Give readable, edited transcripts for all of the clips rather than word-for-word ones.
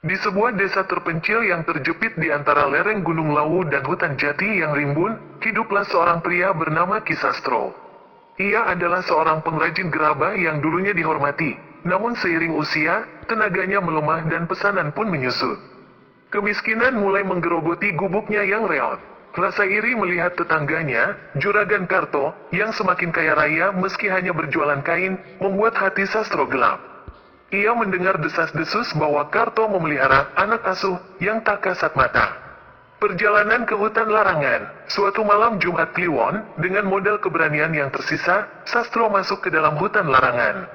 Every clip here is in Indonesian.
Di sebuah desa terpencil yang terjepit di antara lereng Gunung Lawu dan hutan jati yang rimbun, hiduplah seorang pria bernama Ki Sastro. Ia adalah seorang pengrajin gerabah yang dulunya dihormati, namun seiring usia, tenaganya melemah dan pesanan pun menyusut. Kemiskinan mulai menggerogoti gubuknya yang reot. Rasa iri melihat tetangganya, Juragan Karto, yang semakin kaya raya meski hanya berjualan kain, membuat hati Sastro gelap. Ia mendengar desas-desus bahwa Karto memelihara anak asuh yang tak kasat mata. Perjalanan ke hutan larangan. Suatu malam Jumat Kliwon, dengan modal keberanian yang tersisa, Sastro masuk ke dalam hutan larangan.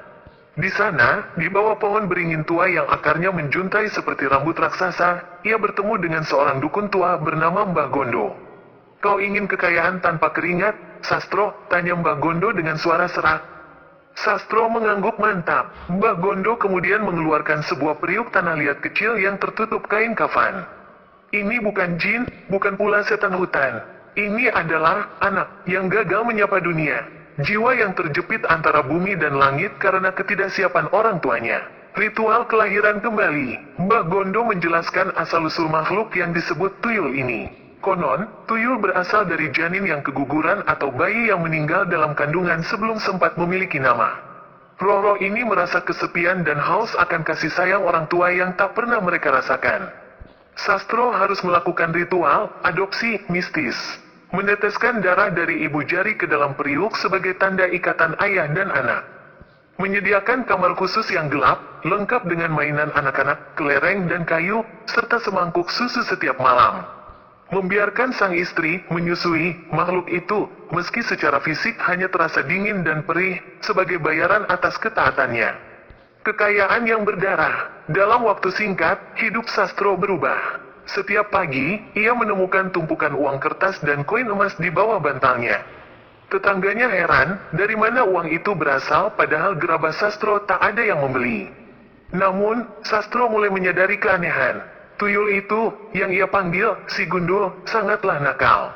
Di sana, di bawah pohon beringin tua yang akarnya menjuntai seperti rambut raksasa, ia bertemu dengan seorang dukun tua bernama Mbah Gondo. "Kau ingin kekayaan tanpa keringat, Sastro?" tanya Mbah Gondo dengan suara serak. Sastro mengangguk mantap. Mbah Gondo kemudian mengeluarkan sebuah periuk tanah liat kecil yang tertutup kain kafan. "Ini bukan jin, bukan pula setan hutan. Ini adalah anak yang gagal menyapa dunia. Jiwa yang terjepit antara bumi dan langit karena ketidaksiapan orang tuanya. Ritual kelahiran kembali." Mbah Gondo menjelaskan asal-usul makhluk yang disebut tuyul ini. Konon, tuyul berasal dari janin yang keguguran atau bayi yang meninggal dalam kandungan sebelum sempat memiliki nama. Roh-roh ini merasa kesepian dan haus akan kasih sayang orang tua yang tak pernah mereka rasakan. Sastro harus melakukan ritual adopsi mistis. Meneteskan darah dari ibu jari ke dalam periuk sebagai tanda ikatan ayah dan anak. Menyediakan kamar khusus yang gelap, lengkap dengan mainan anak-anak, kelereng dan kayu, serta semangkuk susu setiap malam. Membiarkan sang istri menyusui makhluk itu, meski secara fisik hanya terasa dingin dan perih, sebagai bayaran atas ketaatannya. Kekayaan yang berdarah. Dalam waktu singkat, hidup Sastro berubah. Setiap pagi, ia menemukan tumpukan uang kertas dan koin emas di bawah bantalnya. Tetangganya heran, dari mana uang itu berasal padahal gerabah Sastro tak ada yang membeli. Namun, Sastro mulai menyadari keanehan. Tuyul itu, yang ia panggil si Gundul, sangatlah nakal.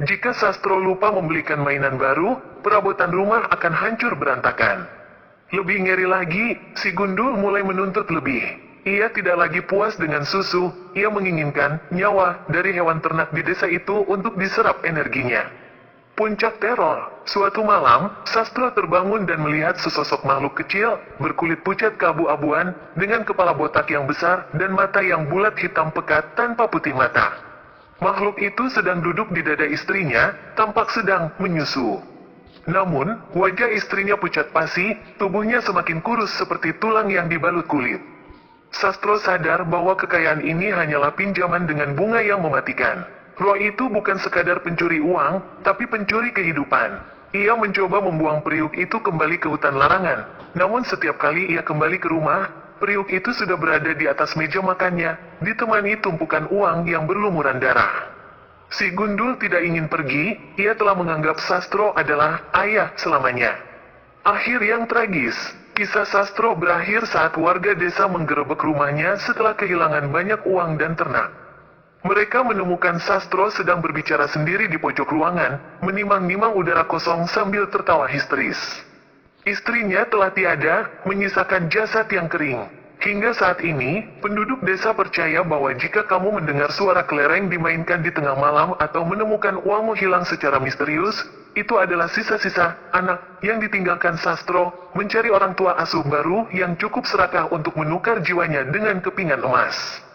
Jika Sastro lupa membelikan mainan baru, perabotan rumah akan hancur berantakan. Lebih ngeri lagi, si Gundul mulai menuntut lebih. Ia tidak lagi puas dengan susu, ia menginginkan nyawa dari hewan ternak di desa itu untuk diserap energinya. Puncak teror. Suatu malam, Sastro terbangun dan melihat sesosok makhluk kecil, berkulit pucat keabu-abuan, dengan kepala botak yang besar dan mata yang bulat hitam pekat tanpa putih mata. Makhluk itu sedang duduk di dada istrinya, tampak sedang menyusu. Namun, wajah istrinya pucat pasi, tubuhnya semakin kurus seperti tulang yang dibalut kulit. Sastro sadar bahwa kekayaan ini hanyalah pinjaman dengan bunga yang mematikan. Roh itu bukan sekadar pencuri uang, tapi pencuri kehidupan. Ia mencoba membuang periuk itu kembali ke hutan larangan. Namun setiap kali ia kembali ke rumah, periuk itu sudah berada di atas meja makannya, ditemani tumpukan uang yang berlumuran darah. Si Gundul tidak ingin pergi, ia telah menganggap Sastro adalah ayah selamanya. Akhir yang tragis. Kisah Sastro berakhir saat warga desa menggerebek rumahnya setelah kehilangan banyak uang dan ternak. Mereka menemukan Sastro sedang berbicara sendiri di pojok ruangan, menimang-nimang udara kosong sambil tertawa histeris. Istrinya telah tiada, menyisakan jasad yang kering. Hingga saat ini, penduduk desa percaya bahwa jika kamu mendengar suara kelereng dimainkan di tengah malam atau menemukan uangmu hilang secara misterius, itu adalah sisa-sisa anak yang ditinggalkan Sastro, mencari orang tua asuh baru yang cukup serakah untuk menukar jiwanya dengan kepingan emas.